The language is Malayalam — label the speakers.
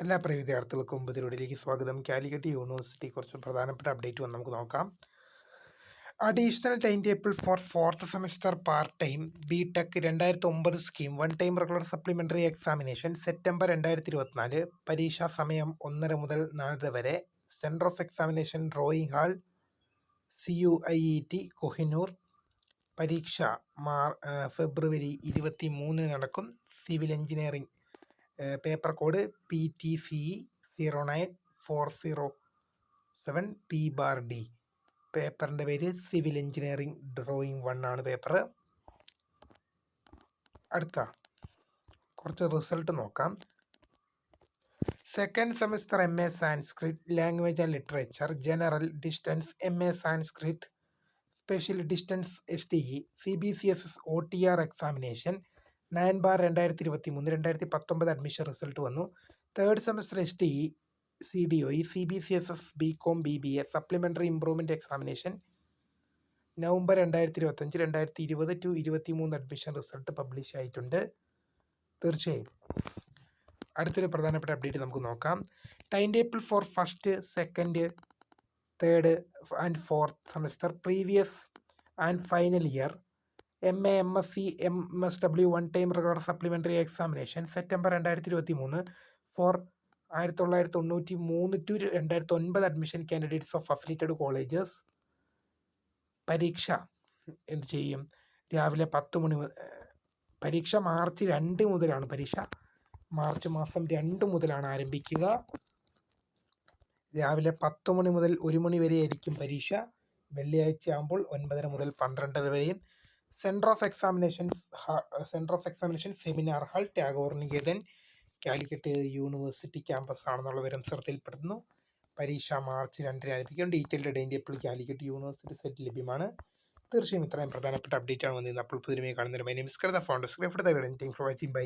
Speaker 1: എല്ലാ പ്രിയ വിദ്യാർത്ഥികൾക്കും പുതിയൊരിലേക്ക് സ്വാഗതം. കാലിക്കറ്റ് യൂണിവേഴ്സിറ്റി കുറച്ച് പ്രധാനപ്പെട്ട അപ്ഡേറ്റ് വന്ന് നമുക്ക് നോക്കാം. Additional time table for fourth semester part time BTech 2009 scheme one time regular supplementary examination September 2024. പരീക്ഷാ സമയം 1:30 മുതൽ 4:30 വരെ. Centre of examination drawing hall CUIET Kohinoor. പരീക്ഷ ഫെബ്രുവരി 23 നടക്കും. Civil engineering paper code PTCE 09407 P/D. പേപ്പറിൻ്റെ പേര് സിവിൽ എഞ്ചിനീയറിംഗ് ഡ്രോയിങ് 1 ആണ് പേപ്പർ. അടുത്ത കുറച്ച് റിസൾട്ട് നോക്കാം. Second semester MA Sanskrit language and literature general distance MA Sanskrit special distance STE CBCSS OTR examination 9/2023-2019 admission result വന്നു. Third semester STE CDOE CBCSS BCom BBA supplementary improvement examination November 2025-2020-23 admission result publish ആയിട്ടുണ്ട്. തീർച്ചയായും അടുത്തൊരു പ്രധാനപ്പെട്ട അപ്ഡേറ്റ് നമുക്ക് നോക്കാം. Time table for first, second, third and fourth semester previous and final year MA MSc MSW one time regular supplementary examination September 2023 four 1993-2009 admission candidates of affiliated colleges. പരീക്ഷ എന്ത് ചെയ്യും? രാവിലെ 10 മണി. പരീക്ഷ മാർച്ച് 2 മുതലാണ്. മാർച്ച് മാസം 2 മുതലാണ് ആരംഭിക്കുക. രാവിലെ 10 മണി മുതൽ 1 മണി വരെ ആയിരിക്കും പരീക്ഷ. വെള്ളിയാഴ്ച ആകുമ്പോൾ 9:30 മുതൽ 12:30 വരെയും. Centre of examination seminar hall Tagore Niketan Calicut University campus ആണെന്നുള്ള വിവരം ശ്രദ്ധയിൽപ്പെടുന്നു. പരീക്ഷ മാർച്ച് 2 ആരംഭിക്കും. Detailed time table Calicut University site ലഭ്യമാണ്. തീർച്ചയായും ഇത്രയും പ്രധാനപ്പെട്ട അപ്ഡേറ്റ് ആണ് വന്നിരുന്നത്. അപ്പോൾ പുതിയ കാണുന്നതിന് my name is Kritha founder for watching by.